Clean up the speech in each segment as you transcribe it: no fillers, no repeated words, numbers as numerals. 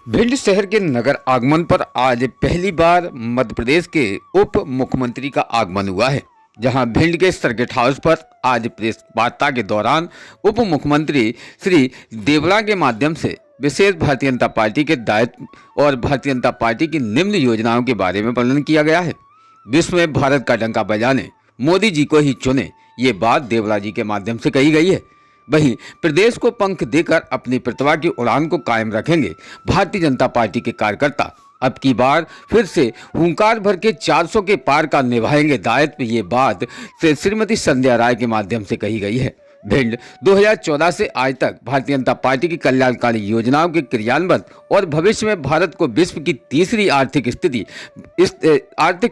भिंड शहर के नगर आगमन पर आज पहली बार मध्य प्रदेश के उप मुख्यमंत्री का आगमन हुआ है। जहां भिंड के सर्किट हाउस पर आज प्रेस वार्ता के दौरान उप मुख्यमंत्री श्री देवड़ा के माध्यम से विशेष भारतीय जनता पार्टी के दायित्व और भारतीय जनता पार्टी की निम्न योजनाओं के बारे में वर्णन किया गया है। विश्व में भारत का डंका बजाने मोदी जी को ही चुने, ये बात देवड़ा जी के माध्यम से कही गई है। वहीं प्रदेश को पंख देकर अपनी प्रतिभा की उड़ान को कायम रखेंगे भारतीय जनता पार्टी के कार्यकर्ता। अब की बार फिर से हुंकार भर के 400 के पार का निभाएंगे दायित्व, ये बात श्रीमती संध्या राय के माध्यम से कही गई है। भिंड 2014 से आज तक भारतीय जनता पार्टी की कल्याणकारी योजनाओं के क्रियान्वयन और भविष्य में भारत को विश्व की तीसरी आर्थिक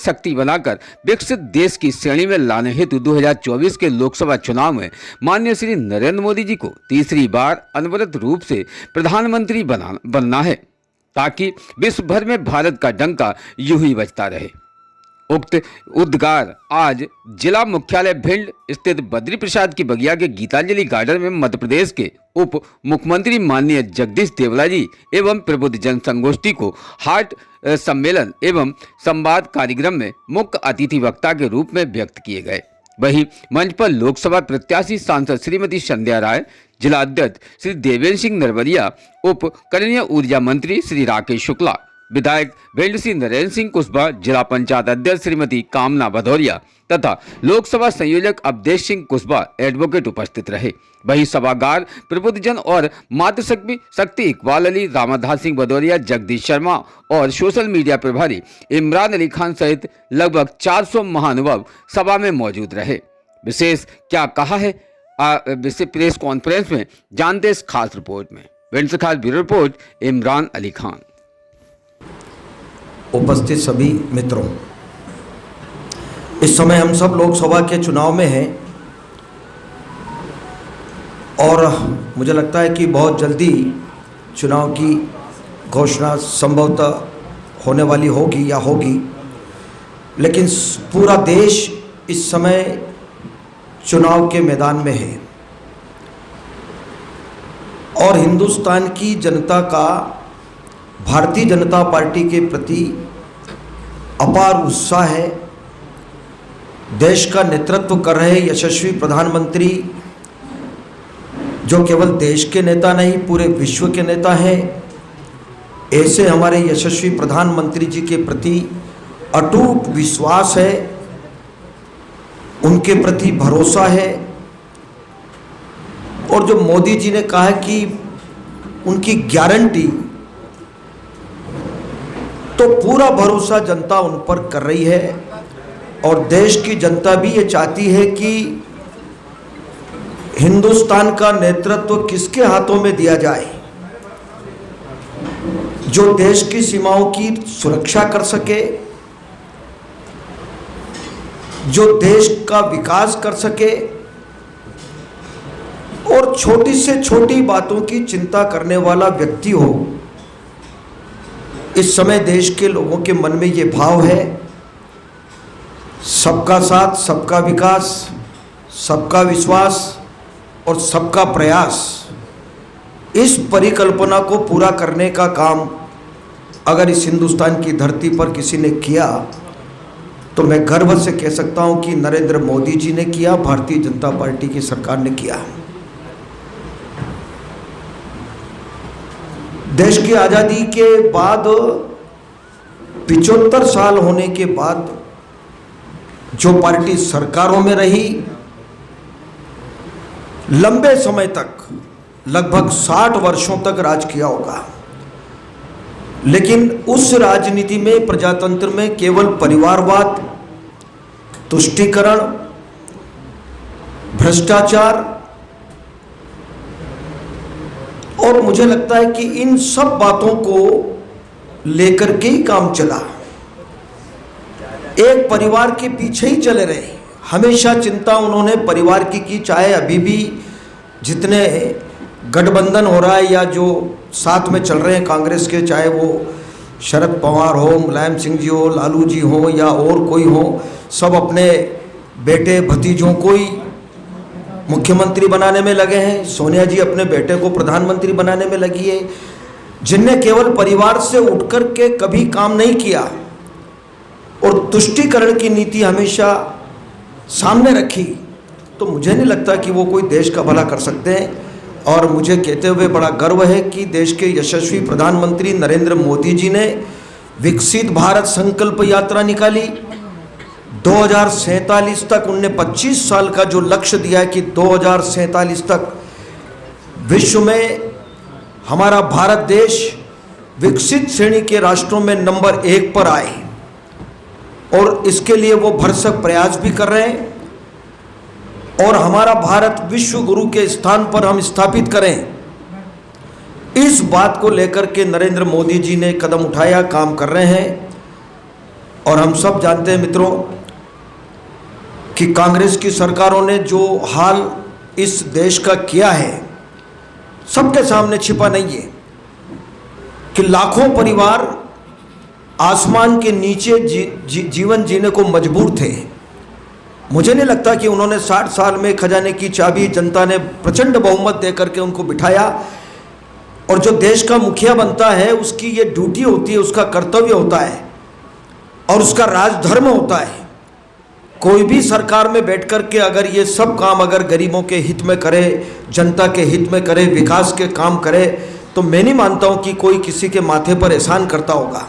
शक्ति बनाकर विकसित देश की श्रेणी में लाने हेतु 2024 के लोकसभा चुनाव में माननीय श्री नरेंद्र मोदी जी को तीसरी बार अनवरत रूप से प्रधानमंत्री बनना है, ताकि विश्व भर में भारत का डंका यूं ही बजता रहे। उक्त उद्गार आज जिला मुख्यालय भिंड स्थित बद्री प्रसाद की बगिया के गीतांजलि गार्डन में मध्य प्रदेश के उप मुख्यमंत्री माननीय जगदीश देवड़ा जी एवं प्रबुद्ध जन संगोष्ठी को हाट सम्मेलन एवं संवाद कार्यक्रम में मुख्य अतिथि वक्ता के रूप में व्यक्त किए गए। वहीं मंच पर लोकसभा प्रत्याशी सांसद श्रीमती संध्या राय, जिला अध्यक्ष श्री देवेंद्र सिंह नरवरिया, उप करणीय ऊर्जा मंत्री श्री राकेश शुक्ला, विधायक भिंड श्री नरेंद्र सिंह कुशवाहा, जिला पंचायत अध्यक्ष श्रीमती कामना भदौरिया तथा लोकसभा संयोजक अवधेश सिंह कुशवाहा एडवोकेट उपस्थित रहे। वहीं सभागार प्रबुद्ध जन और मातृशक्ति इकबाल अली, रामाधार सिंह भदौरिया, जगदीश शर्मा और सोशल मीडिया प्रभारी इमरान अली खान सहित लगभग 400 महानुभाव सभा में मौजूद रहे। विशेष क्या कहा है प्रेस कॉन्फ्रेंस में, जानते इस खास रिपोर्ट में। भिंड से खास ब्यूरो रिपोर्ट इमरान अली खान। उपस्थित सभी मित्रों, इस समय हम सब लोकसभा के चुनाव में हैं और मुझे लगता है कि बहुत जल्दी चुनाव की घोषणा संभवतः होने वाली होगी या होगी, लेकिन पूरा देश इस समय चुनाव के मैदान में है और हिंदुस्तान की जनता का भारतीय जनता पार्टी के प्रति अपार उत्साह है। देश का नेतृत्व कर रहे यशस्वी प्रधानमंत्री, जो केवल देश के नेता नहीं पूरे विश्व के नेता हैं, ऐसे हमारे यशस्वी प्रधानमंत्री जी के प्रति अटूट विश्वास है, उनके प्रति भरोसा है। और जो मोदी जी ने कहा कि उनकी गारंटी, तो पूरा भरोसा जनता उन पर कर रही है और देश की जनता भी ये चाहती है कि हिंदुस्तान का नेतृत्व किसके हाथों में दिया जाए, जो देश की सीमाओं की सुरक्षा कर सके, जो देश का विकास कर सके और छोटी से छोटी बातों की चिंता करने वाला व्यक्ति हो। इस समय देश के लोगों के मन में ये भाव है, सबका साथ, सबका विकास, सबका विश्वास और सबका प्रयास। इस परिकल्पना को पूरा करने का काम अगर इस हिंदुस्तान की धरती पर किसी ने किया तो मैं गर्व से कह सकता हूं कि नरेंद्र मोदी जी ने किया, भारतीय जनता पार्टी की सरकार ने किया। देश की आज़ादी के बाद 75 साल होने के बाद जो पार्टी सरकारों में रही, लंबे समय तक लगभग 60 वर्षों तक राज किया होगा, लेकिन उस राजनीति में, प्रजातंत्र में केवल परिवारवाद, तुष्टीकरण, भ्रष्टाचार और मुझे लगता है कि इन सब बातों को लेकर के ही काम चला। एक परिवार के पीछे ही चले रहे, हमेशा चिंता उन्होंने परिवार की चाहे अभी भी जितने गठबंधन हो रहा है या जो साथ में चल रहे हैं कांग्रेस के, चाहे वो शरद पवार हो, मुलायम सिंह जी हो, लालू जी हो या और कोई हो, सब अपने बेटे भतीजों को ही मुख्यमंत्री बनाने में लगे हैं। सोनिया जी अपने बेटे को प्रधानमंत्री बनाने में लगी है। जिनने केवल परिवार से उठकर के कभी काम नहीं किया और तुष्टीकरण की नीति हमेशा सामने रखी, तो मुझे नहीं लगता कि वो कोई देश का भला कर सकते हैं। और मुझे कहते हुए बड़ा गर्व है कि देश के यशस्वी प्रधानमंत्री नरेंद्र मोदी जी ने विकसित भारत संकल्प यात्रा निकाली। 2047 तक उनने 25 साल का जो लक्ष्य दिया है कि 2047 तक विश्व में हमारा भारत देश विकसित श्रेणी के राष्ट्रों में नंबर 1 पर आए, और इसके लिए वो भरसक प्रयास भी कर रहे हैं। और हमारा भारत विश्व गुरु के स्थान पर हम स्थापित करें, इस बात को लेकर के नरेंद्र मोदी जी ने कदम उठाया, काम कर रहे हैं। और हम सब जानते हैं मित्रों कि कांग्रेस की सरकारों ने जो हाल इस देश का किया है सबके सामने छिपा नहीं है कि लाखों परिवार आसमान के नीचे जीवन जीने को मजबूर थे। मुझे नहीं लगता कि उन्होंने 60 साल में खजाने की चाबी जनता ने प्रचंड बहुमत देकर के उनको बिठाया। और जो देश का मुखिया बनता है उसकी ये ड्यूटी होती है, उसका कर्तव्य होता है और उसका राजधर्म होता है। कोई भी सरकार में बैठ कर के अगर ये सब काम अगर गरीबों के हित में करे, जनता के हित में करे, विकास के काम करे, तो मैं नहीं मानता हूँ कि कोई किसी के माथे पर एहसान करता होगा।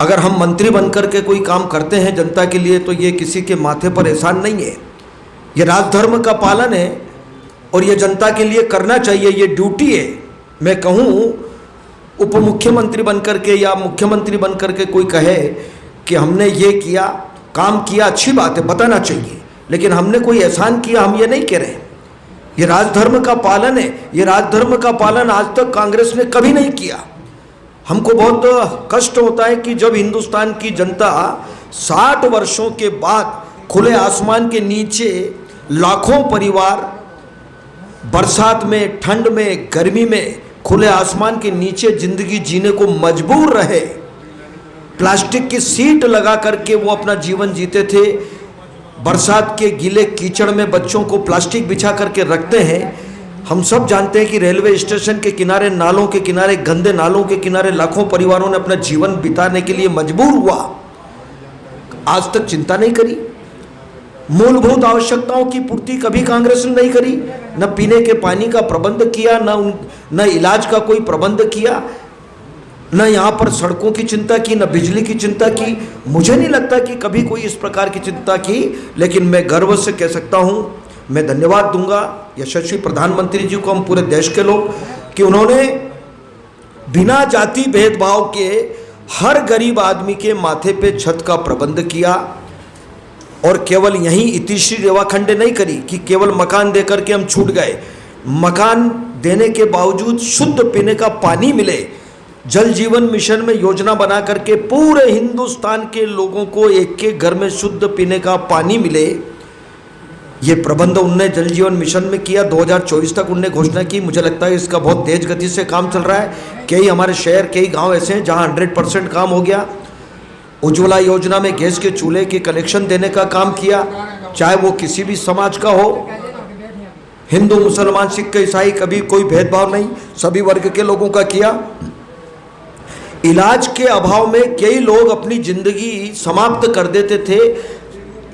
अगर हम मंत्री बनकर के कोई काम करते हैं जनता के लिए, तो ये किसी के माथे पर एहसान नहीं है, ये राजधर्म का पालन है और ये जनता के लिए करना चाहिए, ये ड्यूटी है। मैं कहूँ उप मुख्यमंत्री बनकर के या मुख्यमंत्री बनकर के कोई कहे कि हमने ये किया, काम किया, अच्छी बात है, बताना चाहिए, लेकिन हमने कोई एहसान किया हम ये नहीं कह रहे। ये राजधर्म का पालन है, ये राजधर्म का पालन आज तक कांग्रेस ने कभी नहीं किया। हमको बहुत कष्ट होता है कि जब हिंदुस्तान की जनता 60 वर्षों के बाद खुले आसमान के नीचे लाखों परिवार बरसात में, ठंड में, गर्मी में खुले आसमान के नीचे जिंदगी जीने को मजबूर रहे, प्लास्टिक की सीट लगा करके वो अपना जीवन जीते थे। बरसात के गीले कीचड़ में बच्चों को प्लास्टिक बिछा करके रखते हैं। हम सब जानते हैं कि रेलवे स्टेशन के किनारे, नालों के किनारे, गंदे नालों के किनारे लाखों परिवारों ने अपना जीवन बिताने के लिए मजबूर हुआ। आज तक चिंता नहीं करी, मूलभूत आवश्यकताओं की पूर्ति कभी कांग्रेस ने नहीं करी, न पीने के पानी का प्रबंध किया, न इलाज का कोई प्रबंध किया, न यहाँ पर सड़कों की चिंता की, न बिजली की चिंता की। मुझे नहीं लगता कि कभी कोई इस प्रकार की चिंता की। लेकिन मैं गर्व से कह सकता हूँ, मैं धन्यवाद दूंगा यशस्वी प्रधानमंत्री जी को, हम पूरे देश के लोग, कि उन्होंने बिना जाति भेदभाव के हर गरीब आदमी के माथे पे छत का प्रबंध किया। और केवल यहीं इतिश्री रेवाखंडे नहीं करी कि केवल मकान देकर के हम छूट गए। मकान देने के बावजूद शुद्ध पीने का पानी मिले, जल जीवन मिशन में योजना बना करके पूरे हिंदुस्तान के लोगों को एक एक घर में शुद्ध पीने का पानी मिले, ये प्रबंध उनने जल जीवन मिशन में किया। 2024 तक उनने घोषणा की। मुझे लगता है इसका बहुत तेज गति से काम चल रहा है। कई हमारे शहर, कई गांव ऐसे हैं जहां 100% काम हो गया। उज्ज्वला योजना में गैस के चूल्हे के कनेक्शन देने का काम किया, चाहे वो किसी भी समाज का हो, हिंदू, मुसलमान, सिख, ईसाई, कभी कोई भेदभाव नहीं, सभी वर्ग के लोगों का किया। इलाज के अभाव में कई लोग अपनी जिंदगी समाप्त कर देते थे।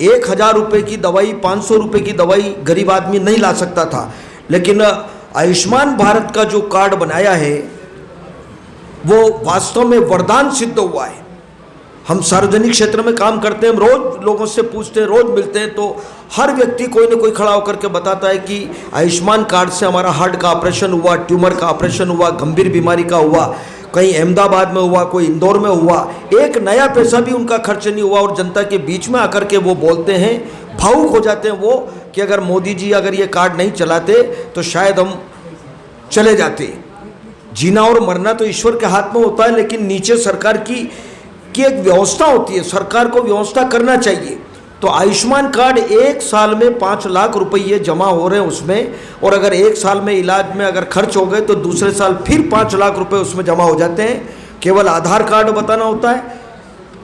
1000 रुपये की दवाई, 500 रुपये की दवाई गरीब आदमी नहीं ला सकता था। लेकिन आयुष्मान भारत का जो कार्ड बनाया है वो वास्तव में वरदान सिद्ध हुआ है। हम सार्वजनिक क्षेत्र में काम करते हैं, हम रोज लोगों से पूछते हैं, रोज मिलते हैं, तो हर व्यक्ति कोई ना कोई खड़ा होकर के बताता है कि आयुष्मान कार्ड से हमारा हार्ट का ऑपरेशन हुआ, ट्यूमर का ऑपरेशन हुआ, गंभीर बीमारी का हुआ, कहीं अहमदाबाद में हुआ, कोई इंदौर में हुआ, एक नया पैसा भी उनका खर्च नहीं हुआ। और जनता के बीच में आकर के वो बोलते हैं, भावुक हो जाते हैं वो, कि अगर मोदी जी अगर ये कार्ड नहीं चलाते तो शायद हम चले जाते। जीना और मरना तो ईश्वर के हाथ में होता है, लेकिन नीचे सरकार की एक व्यवस्था होती है, सरकार को व्यवस्था करना चाहिए। तो आयुष्मान कार्ड 1 साल में 5 लाख रुपये जमा हो रहे हैं उसमें, और अगर 1 साल में इलाज में अगर खर्च हो गए तो दूसरे साल फिर 5 लाख रुपए उसमें जमा हो जाते हैं। केवल आधार कार्ड बताना होता है।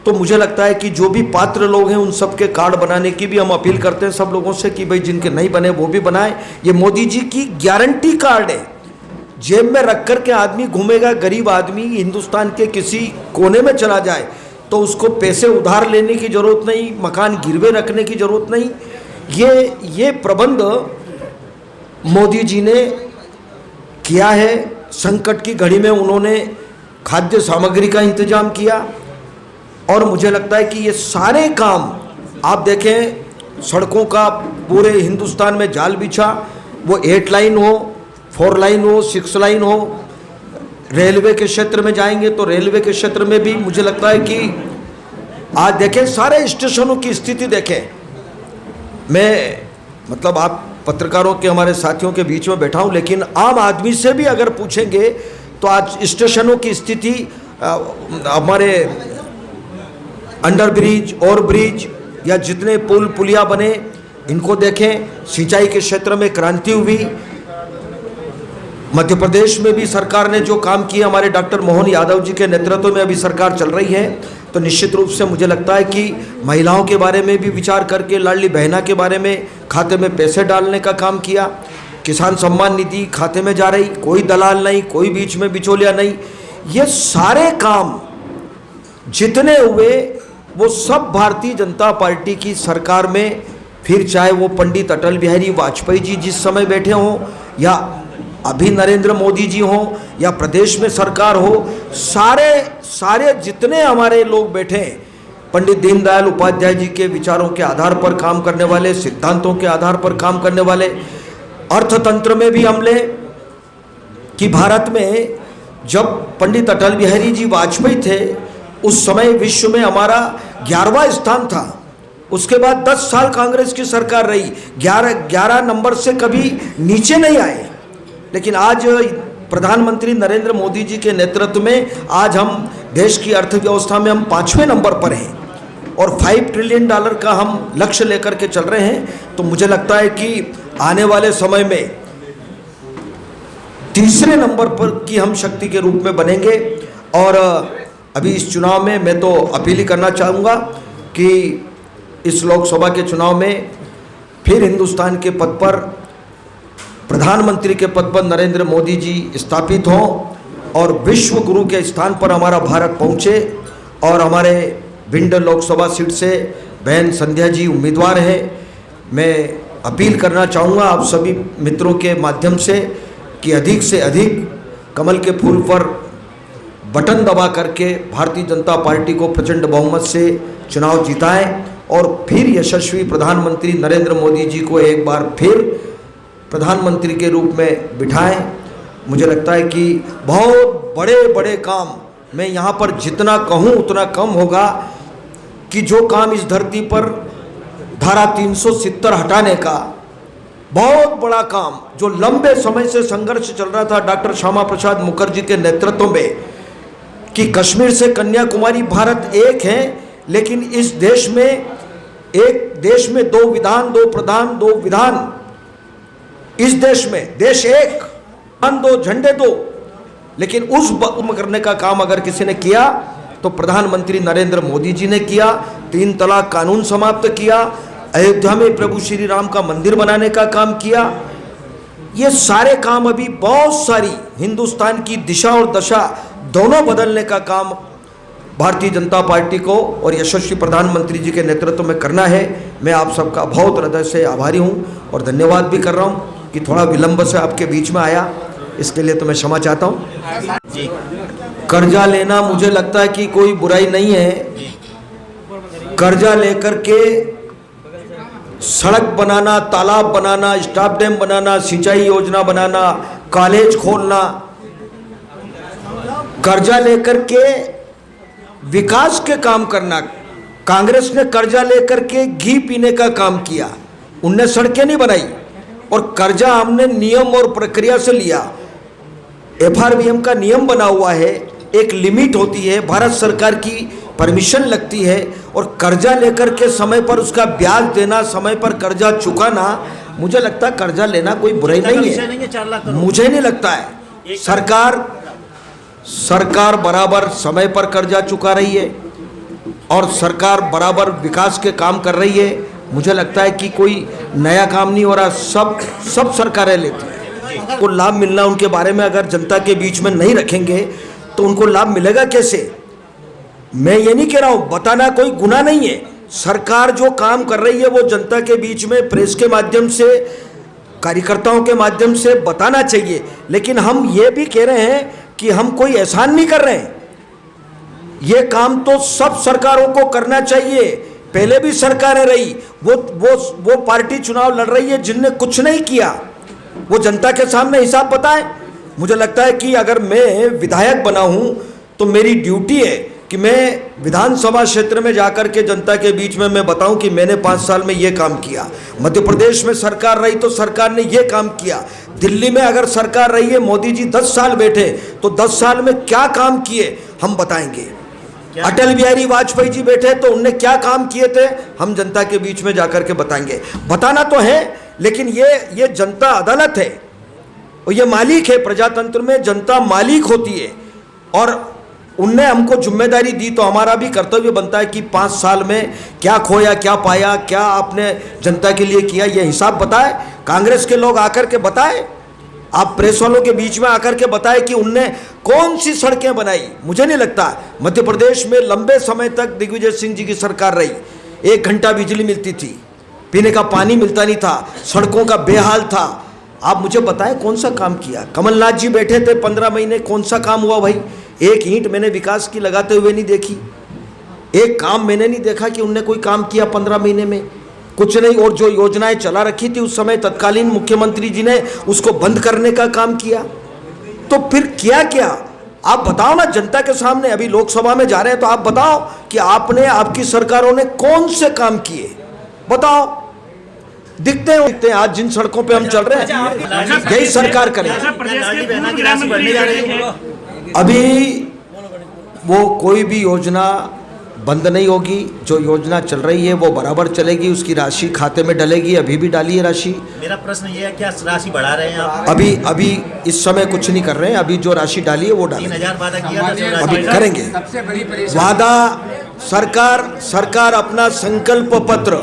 तो मुझे लगता है कि जो भी पात्र लोग हैं उन सब के कार्ड बनाने की भी हम अपील करते हैं सब लोगों से कि भाई जिनके नहीं बने वो भी बनाएं। ये मोदी जी की गारंटी कार्ड है जेब में रख कर के आदमी घूमेगा, गरीब आदमी हिंदुस्तान के किसी कोने में चला जाए तो उसको पैसे उधार लेने की ज़रूरत नहीं, मकान गिरवे रखने की ज़रूरत नहीं। ये प्रबंध मोदी जी ने किया है। संकट की घड़ी में उन्होंने खाद्य सामग्री का इंतजाम किया और मुझे लगता है कि ये सारे काम आप देखें, सड़कों का पूरे हिंदुस्तान में जाल बिछा, वो 8 लाइन हो, 4 लाइन हो, 6 लाइन हो। रेलवे के क्षेत्र में जाएंगे तो रेलवे के क्षेत्र में भी मुझे लगता है कि आज देखें सारे स्टेशनों की स्थिति देखें। मैं मतलब आप पत्रकारों के हमारे साथियों के बीच में बैठा हूँ, लेकिन आम आदमी से भी अगर पूछेंगे तो आज स्टेशनों की स्थिति, हमारे अंडर ब्रिज, ओवर ब्रिज या जितने पुल पुलिया बने इनको देखें। सिंचाई के क्षेत्र में क्रांति हुई। मध्य प्रदेश में भी सरकार ने जो काम किया, हमारे डॉक्टर मोहन यादव जी के नेतृत्व में अभी सरकार चल रही है, तो निश्चित रूप से मुझे लगता है कि महिलाओं के बारे में भी विचार करके लाडली बहना के बारे में खाते में पैसे डालने का काम किया। किसान सम्मान निधि खाते में जा रही, कोई दलाल नहीं, कोई बीच में बिचौलिया नहीं। ये सारे काम जितने हुए वो सब भारतीय जनता पार्टी की सरकार में, फिर चाहे वो पंडित अटल बिहारी वाजपेयी जी जिस समय बैठे हों या अभी नरेंद्र मोदी जी हों या प्रदेश में सरकार हो, सारे जितने हमारे लोग बैठे हैं, पंडित दीनदयाल उपाध्याय जी के विचारों के आधार पर काम करने वाले, सिद्धांतों के आधार पर काम करने वाले। अर्थतंत्र में भी हम लें कि भारत में जब पंडित अटल बिहारी जी वाजपेयी थे उस समय विश्व में हमारा 11वां स्थान था। उसके बाद 10 साल कांग्रेस की सरकार रही, 11 नंबर से कभी नीचे नहीं आए। लेकिन आज प्रधानमंत्री नरेंद्र मोदी जी के नेतृत्व में आज हम देश की अर्थव्यवस्था में हम 5वें नंबर पर हैं और $5 ट्रिलियन का हम लक्ष्य लेकर के चल रहे हैं। तो मुझे लगता है कि आने वाले समय में 3रे नंबर पर की हम शक्ति के रूप में बनेंगे। और अभी इस चुनाव में मैं तो अपील ही करना चाहूँगा कि इस लोकसभा के चुनाव में फिर हिंदुस्तान के पद पर, प्रधानमंत्री के पद पर नरेंद्र मोदी जी स्थापित हों और विश्व गुरु के स्थान पर हमारा भारत पहुँचे। और हमारे भिंड लोकसभा सीट से बहन संध्या जी उम्मीदवार हैं। मैं अपील करना चाहूँगा आप सभी मित्रों के माध्यम से कि अधिक से अधिक कमल के फूल पर बटन दबा करके भारतीय जनता पार्टी को प्रचंड बहुमत से चुनाव जिताएं और फिर यशस्वी प्रधानमंत्री नरेंद्र मोदी जी को एक बार फिर प्रधानमंत्री के रूप में बिठाएं। मुझे लगता है कि बहुत बड़े बड़े काम, मैं यहाँ पर जितना कहूँ उतना कम होगा, कि जो काम इस धरती पर धारा 370 हटाने का बहुत बड़ा काम, जो लंबे समय से संघर्ष चल रहा था डॉक्टर श्यामा प्रसाद मुखर्जी के नेतृत्व में, कि कश्मीर से कन्याकुमारी भारत एक है, लेकिन इस देश में एक देश में 2 विधान 2 प्रधान 2 विधान, इस देश में देश एक, विधान 2 झंडे 2। लेकिन उस करने का काम अगर किसी ने किया तो प्रधानमंत्री नरेंद्र मोदी जी ने किया। 3 तलाक कानून समाप्त किया, अयोध्या में प्रभु श्री राम का मंदिर बनाने का काम किया। ये सारे काम अभी बहुत सारी हिंदुस्तान की दिशा और दशा दोनों बदलने का काम भारतीय जनता पार्टी को और यशस्वी प्रधानमंत्री जी के नेतृत्व में करना है। मैं आप सबका बहुत हृदय से आभारी हूँ और धन्यवाद भी कर रहा हूँ कि थोड़ा विलंब से आपके बीच में आया, इसके लिए तो मैं क्षमा चाहता हूँ। कर्जा लेना मुझे लगता है कि कोई बुराई नहीं है। कर्जा लेकर के सड़क बनाना, तालाब बनाना, स्टॉप डैम बनाना, सिंचाई योजना बनाना, कॉलेज खोलना, कर्जा लेकर के विकास के काम करना। कांग्रेस ने कर्जा लेकर के घी पीने का काम किया, उनने सड़कें नहीं बनाई। और कर्जा हमने नियम और प्रक्रिया से लिया। FRBM का नियम बना हुआ है, एक लिमिट होती है, भारत सरकार की परमिशन लगती है, और कर्जा लेकर के समय पर उसका ब्याज देना, समय पर कर्जा चुकाना, मुझे लगता है कर्जा लेना कोई बुराई नहीं है। मुझे नहीं लगता है। सरकार बराबर समय पर कर्जा चुका रही है और सरकार बराबर विकास के काम कर रही है। मुझे लगता है कि कोई नया काम नहीं हो रहा, सब सरकारें लेती हैं। को लाभ मिलना उनके बारे में अगर जनता के बीच में नहीं रखेंगे तो उनको लाभ मिलेगा कैसे? मैं ये नहीं कह रहा हूँ, बताना कोई गुनाह नहीं है। सरकार जो काम कर रही है वो जनता के बीच में प्रेस के माध्यम से, कार्यकर्ताओं के माध्यम से बताना चाहिए। लेकिन हम ये भी कह रहे हैं कि हम कोई एहसान नहीं कर रहे हैं। ये काम तो सब सरकारों को करना चाहिए। पहले भी सरकारें रही, वो पार्टी चुनाव लड़ रही है जिनने कुछ नहीं किया, वो जनता के सामने हिसाब बताए। मुझे लगता है कि अगर मैं विधायक बना हूं तो मेरी ड्यूटी है कि मैं विधानसभा क्षेत्र में जाकर के जनता के बीच में मैं बताऊं कि मैंने 5 साल में ये काम किया। मध्य प्रदेश में सरकार रही तो सरकार ने ये काम किया। दिल्ली में अगर सरकार रही है, मोदी जी 10 साल बैठे तो 10 साल में क्या काम किए हम बताएंगे। अटल बिहारी वाजपेयी जी बैठे तो उनने क्या काम किए थे हम जनता के बीच में जाकर के बताएंगे। बताना तो है, लेकिन ये जनता अदालत है और ये मालिक है। प्रजातंत्र में जनता मालिक होती है और उनने हमको जिम्मेदारी दी तो हमारा भी कर्तव्य बनता है कि 5 साल में क्या खोया, क्या पाया, क्या आपने जनता के लिए किया, ये हिसाब बताए। कांग्रेस के लोग आकर के बताए, आप प्रेस वालों के बीच में आकर के बताए कि उनने कौन सी सड़कें बनाई। मुझे नहीं लगता मध्य प्रदेश में लंबे समय तक दिग्विजय सिंह जी की सरकार रही, 1 घंटा बिजली मिलती थी, पीने का पानी मिलता नहीं था, सड़कों का बेहाल था। आप मुझे बताएं कौन सा काम किया। कमलनाथ जी बैठे थे 15 महीने, कौन सा काम हुआ भाई? एक ईंट मैंने विकास की लगाते हुए नहीं देखी, एक काम मैंने नहीं देखा कि उनने कोई काम किया 15 महीने में, कुछ नहीं। और जो योजनाएं चला रखी थी उस समय तत्कालीन मुख्यमंत्री जी ने उसको बंद करने का काम किया। तो फिर किया क्या आप बताओ ना जनता के सामने। अभी लोकसभा में जा रहे हैं तो आप बताओ कि आपने, आपकी सरकारों ने कौन से काम किए, बताओ। दिखते हैं आज जिन सड़कों पे हम चल रहे हैं, यही सरकार करे। अभी वो कोई भी योजना बंद नहीं होगी, जो योजना चल रही है वो बराबर चलेगी, उसकी राशि खाते में डलेगी। अभी भी डाली है राशि। मेरा प्रश्न ये है, क्या राशि बढ़ा रहे हैं आप? अभी इस समय कुछ नहीं कर रहे हैं। अभी जो राशि डाली है वो डाली, 3000 वादा किया था, अभी करेंगे वादा। सरकार अपना संकल्प पत्र,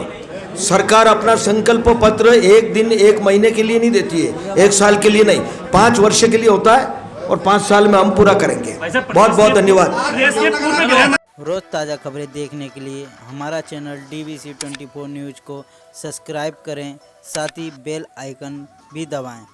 सरकार अपना संकल्प पत्र 1 दिन 1 महीने के लिए नहीं देती है, 1 साल के लिए नहीं, 5 वर्ष के लिए होता है और 5 साल में हम पूरा करेंगे। बहुत बहुत धन्यवाद। रोज़ ताज़ा खबरें देखने के लिए हमारा चैनल DBC 24 न्यूज़ को सब्सक्राइब करें, साथ ही बेल आइकन भी दबाएं।